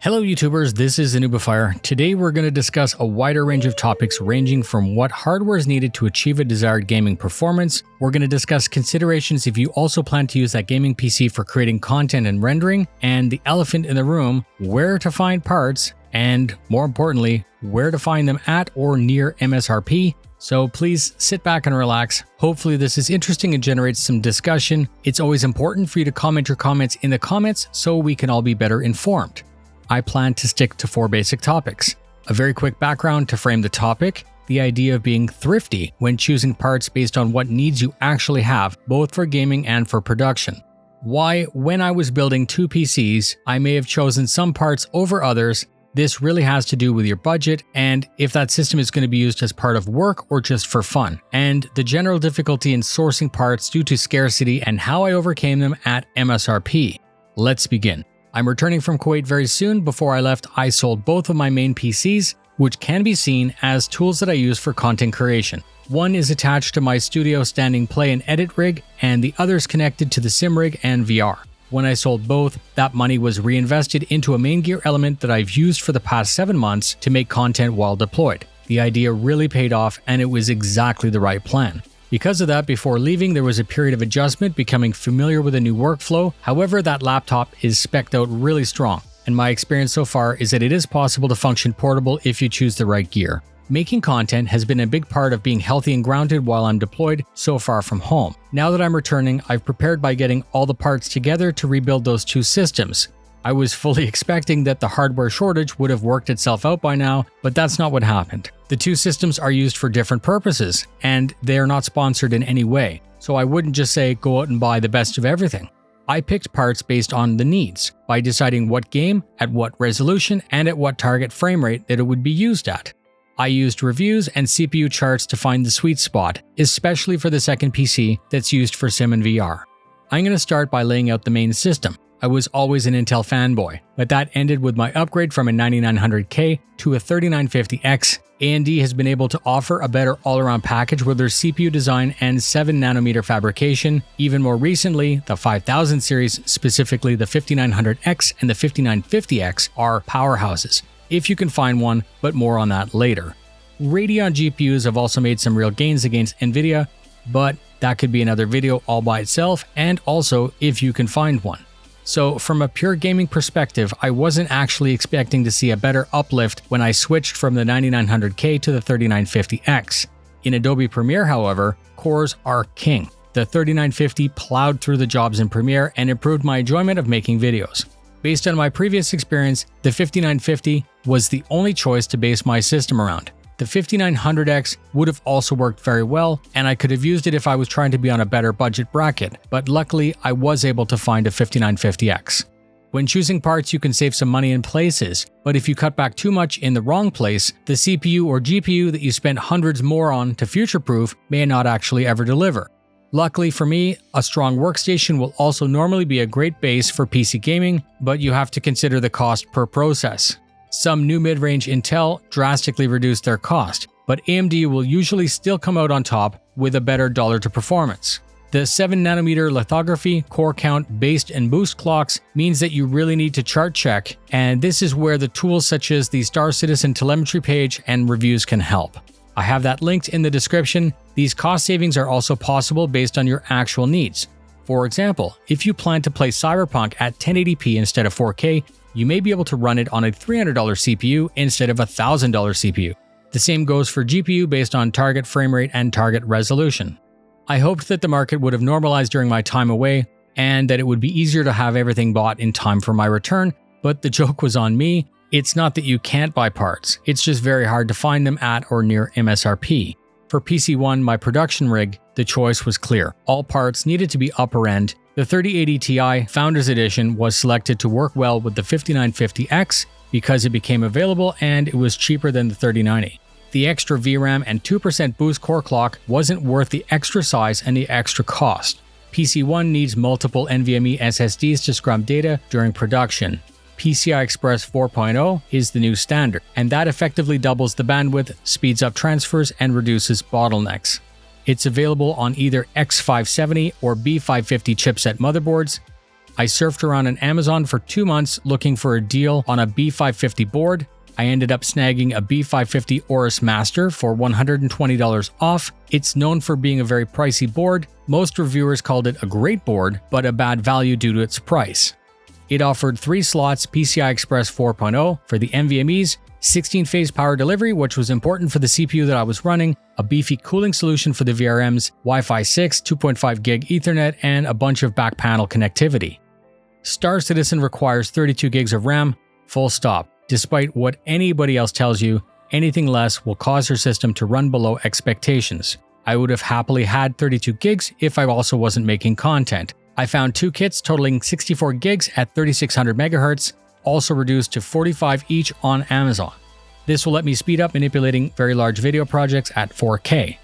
Hello YouTubers, this is the noobifier. Today we're going to discuss a wider range of topics ranging from what hardware is needed to achieve a desired gaming performance. We're going to discuss considerations if you also plan to use that gaming PC for creating content and rendering, and the elephant in the room, where to find parts, and more importantly, where to find them at or near MSRP. So please sit back and relax. Hopefully this is interesting and generates some discussion. It's always important for you to comment your comments in the comments so we can all be better informed. I plan to stick to 4 basic topics. A very quick background to frame the topic, the idea of being thrifty when choosing parts based on what needs you actually have, both for gaming and for production. Why, when I was building 2 PCs, I may have chosen some parts over others. This really has to do with your budget and if that system is going to be used as part of work or just for fun, and the general difficulty in sourcing parts due to scarcity and how I overcame them at MSRP. Let's begin. I'm returning from Kuwait very soon. Before I left, I sold both of my main PCs, which can be seen as tools that I use for content creation. One is attached to my studio standing play and edit rig, and the other is connected to the sim rig and VR. When I sold both, that money was reinvested into a main gear element that I've used for the past 7 months to make content while deployed. The idea really paid off, and it was exactly the right plan. Because of that, before leaving, there was a period of adjustment, becoming familiar with a new workflow. However, that laptop is spec'd out really strong, and my experience so far is that it is possible to function portable if you choose the right gear. Making content has been a big part of being healthy and grounded while I'm deployed so far from home. Now that I'm returning, I've prepared by getting all the parts together to rebuild those 2 systems. I was fully expecting that the hardware shortage would have worked itself out by now, but that's not what happened. The 2 systems are used for different purposes, and they are not sponsored in any way, so I wouldn't just say go out and buy the best of everything. I picked parts based on the needs, by deciding what game, at what resolution, and at what target frame rate that it would be used at. I used reviews and CPU charts to find the sweet spot, especially for the second PC that's used for sim and VR. I'm going to start by laying out the main system. I was always an Intel fanboy, but that ended with my upgrade from a 9900K to a 3950X. AMD has been able to offer a better all-around package with their CPU design and 7nm fabrication. Even more recently, the 5000 series, specifically the 5900X and the 5950X, are powerhouses, if you can find one, but more on that later. Radeon GPUs have also made some real gains against Nvidia, but that could be another video all by itself, and also if you can find one. So from a pure gaming perspective, I wasn't actually expecting to see a better uplift when I switched from the 9900K to the 3950X. In Adobe Premiere, however, cores are king. The 3950 plowed through the jobs in Premiere and improved my enjoyment of making videos. Based on my previous experience, the 5950 was the only choice to base my system around. The 5900X would have also worked very well, and I could have used it if I was trying to be on a better budget bracket, but luckily I was able to find a 5950X. When choosing parts, you can save some money in places, but if you cut back too much in the wrong place, the CPU or GPU that you spent hundreds more on to future-proof may not actually ever deliver. Luckily for me, a strong workstation will also normally be a great base for PC gaming, but you have to consider the cost per process. Some new mid-range Intel drastically reduced their cost, but AMD will usually still come out on top with a better dollar to performance. The 7nm lithography, core count, based and boost clocks means that you really need to chart check, and this is where the tools such as the starcitizen telemetry page and reviews can help. I have that linked in the description. These cost savings are also possible based on your actual needs. For example, if you plan to play Cyberpunk at 1080p instead of 4K, you may be able to run it on a $300 CPU instead of a $1,000 CPU. The same goes for GPU based on target frame rate and target resolution. I hoped that the market would have normalized during my time away and that it would be easier to have everything bought in time for my return, but the joke was on me. It's not that you can't buy parts, it's just very hard to find them at or near MSRP. For PC1, my production rig, the choice was clear. All parts needed to be upper end. The 3080 Ti Founders Edition was selected to work well with the 5950X because it became available and it was cheaper than the 3090. The extra VRAM and 2% boost core clock wasn't worth the extra size and the extra cost. PC1 needs multiple NVMe SSDs to scrub data during production. PCI Express 4.0 is the new standard, and that effectively doubles the bandwidth, speeds up transfers, and reduces bottlenecks. It's available on either X570 or B550 chipset motherboards. I surfed around on Amazon for 2 months looking for a deal on a B550 board. I ended up snagging a B550 Aorus Master for $120 off. It's known for being a very pricey board. Most reviewers called it a great board, but a bad value due to its price. It offered 3 slots PCI Express 4.0 for the NVMEs, 16-phase power delivery, which was important for the CPU that I was running, a beefy cooling solution for the VRMs, Wi-Fi 6, 2.5 gig Ethernet, and a bunch of back panel connectivity. StarCitizen requires 32 gigs of RAM, full stop. Despite what anybody else tells you, anything less will cause your system to run below expectations. I would have happily had 32 gigs if I also wasn't making content. I found 2 kits totaling 64 gigs at 3600 MHz, also reduced to 45 each on Amazon. This will let me speed up manipulating very large video projects at 4K.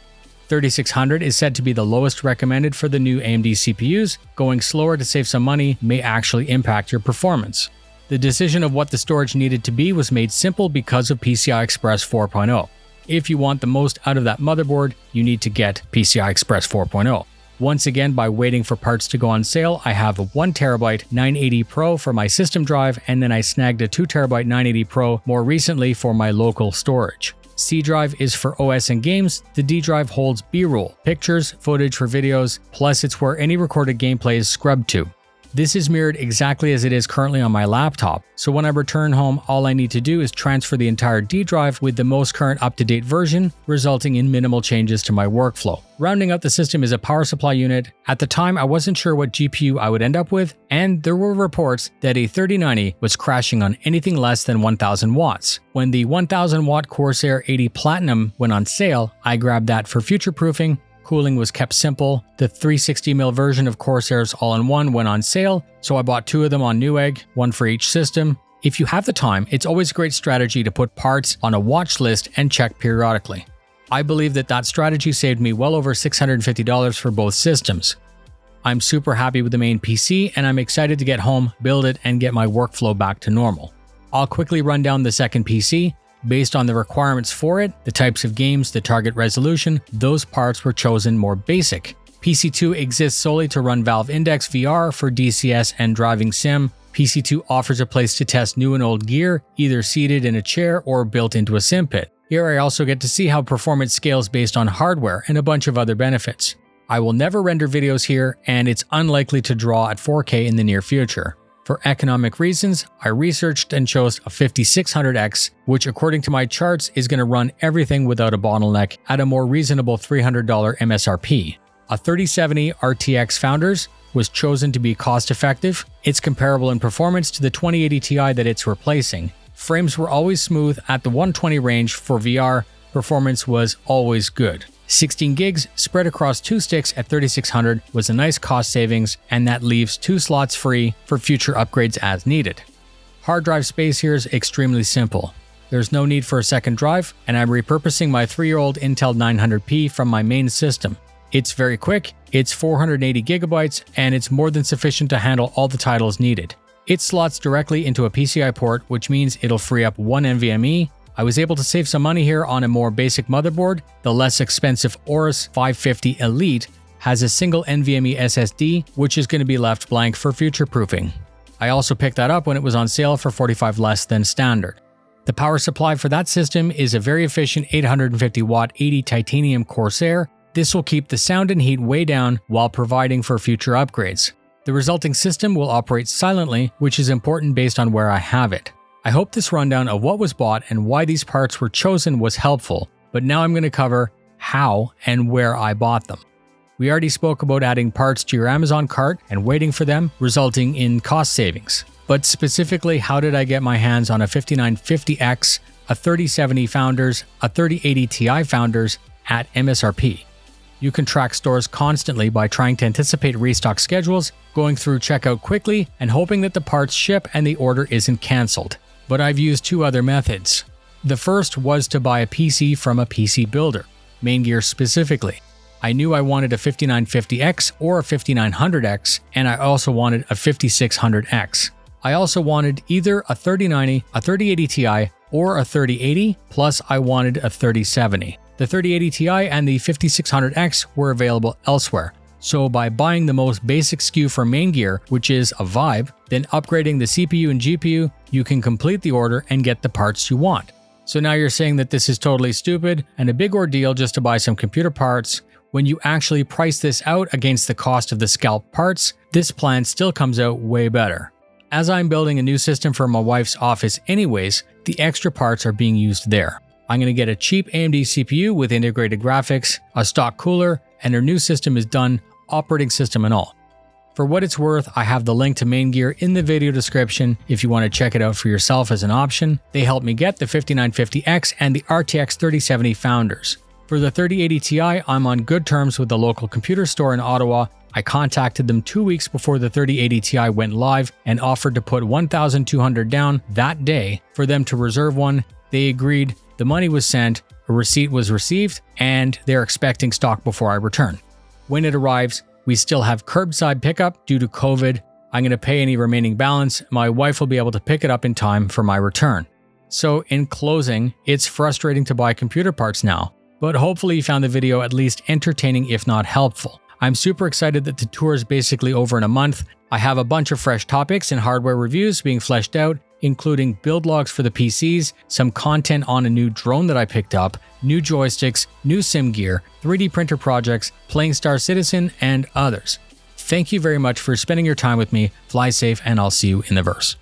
3600 is said to be the lowest recommended for the new AMD CPUs. Going slower to save some money may actually impact your performance. The decision of what the storage needed to be was made simple because of PCI Express 4.0. If you want the most out of that motherboard, you need to get PCI Express 4.0. Once again, by waiting for parts to go on sale, I have a 1TB 980 Pro for my system drive, and then I snagged a 2TB 980 Pro more recently for my local storage. C drive is for OS and games. The D drive holds B-roll, pictures, footage for videos, plus it's where any recorded gameplay is scrubbed to. This is mirrored exactly as it is currently on my laptop, so when I return home, all I need to do is transfer the entire D drive with the most current up-to-date version, resulting in minimal changes to my workflow. Rounding out the system is a power supply unit. At the time, I wasn't sure what GPU I would end up with, and there were reports that a 3090 was crashing on anything less than 1000 watts. When the 1000 watt Corsair 80 Platinum went on sale, I grabbed that for future-proofing. Cooling was kept simple. The 360mm version of Corsair's all-in-one went on sale, so I bought 2 of them on Newegg, 1 for each system. If you have the time, it's always a great strategy to put parts on a watch list and check periodically. I believe that strategy saved me well over $650 for both systems. I'm super happy with the main PC, and I'm excited to get home, build it, and get my workflow back to normal. I'll quickly run down the second PC. Based on the requirements for it, the types of games, the target resolution, those parts were chosen more basic. PC2 exists solely to run Valve Index VR for DCS and driving sim. PC2 offers a place to test new and old gear, either seated in a chair or built into a sim pit. Here I also get to see how performance scales based on hardware and a bunch of other benefits. I will never render videos here, and it's unlikely to draw at 4K in the near future. For economic reasons, I researched and chose a 5600X, which according to my charts is going to run everything without a bottleneck at a more reasonable $300 MSRP. A 3070 RTX Founders was chosen to be cost-effective. It's comparable in performance to the 2080 Ti that it's replacing. Frames were always smooth at the 120 range for VR. Performance was always good. 16 gigs spread across 2 sticks at 3600 was a nice cost savings, and that leaves 2 slots free for future upgrades as needed. Hard drive space here is extremely simple. There's no need for a second drive, and I'm repurposing my 3-year-old Intel 900P from my main system. It's very quick, it's 480 gigabytes, and it's more than sufficient to handle all the titles needed. It slots directly into a PCI port, which means it'll free up 1 NVMe. I was able to save some money here on a more basic motherboard. The less expensive Aorus 550 Elite has a single NVMe SSD, which is going to be left blank for future-proofing. I also picked that up when it was on sale for $45 less than standard. The power supply for that system is a very efficient 850 watt 80 titanium Corsair. This will keep the sound and heat way down while providing for future upgrades. The resulting system will operate silently, which is important based on where I have it. I hope this rundown of what was bought and why these parts were chosen was helpful, but now I'm going to cover how and where I bought them. We already spoke about adding parts to your Amazon cart and waiting for them, resulting in cost savings. But specifically, how did I get my hands on a 5950X, a 3070 Founders, a 3080 Ti Founders at MSRP? You can track stores constantly by trying to anticipate restock schedules, going through checkout quickly, and hoping that the parts ship and the order isn't cancelled. But I've used 2 other methods. The first was to buy a PC from a PC builder, Main Gear specifically. I knew I wanted a 5950X or a 5900X, and I also wanted a 5600X. I also wanted either a 3090, a 3080 Ti, or a 3080, plus I wanted a 3070. The 3080 Ti and the 5600X were available elsewhere, So by buying the most basic SKU for main gear, which is a Vive, then upgrading the CPU and GPU, you can complete the order and get the parts you want. So now you're saying that this is totally stupid and a big ordeal just to buy some computer parts. When you actually price this out against the cost of the scalp parts, this plan still comes out way better. As I'm building a new system for my wife's office anyways, the extra parts are being used there. I'm going to get a cheap AMD CPU with integrated graphics, a stock cooler, and her new system is done, operating system and all. For what it's worth, I have the link to Main Gear in the video description if you want to check it out for yourself as an option. They helped me get the 5950X and the RTX 3070 Founders. For the 3080 Ti, I'm on good terms with the local computer store in Ottawa. I contacted them 2 weeks before the 3080 Ti went live and offered to put $1,200 down that day for them to reserve one. They agreed, the money was sent, a receipt was received, and they're expecting stock before I return. When it arrives, we still have curbside pickup due to COVID. I'm going to pay any remaining balance. My wife will be able to pick it up in time for my return. So in closing, it's frustrating to buy computer parts now, but hopefully you found the video at least entertaining if not helpful. I'm super excited that the tour is basically over in a month. I have a bunch of fresh topics and hardware reviews being fleshed out, including build logs for the PCs, some content on a new drone that I picked up, new joysticks, new sim gear, 3D printer projects, playing Star Citizen, and others. Thank you very much for spending your time with me. Fly safe, and I'll see you in the verse.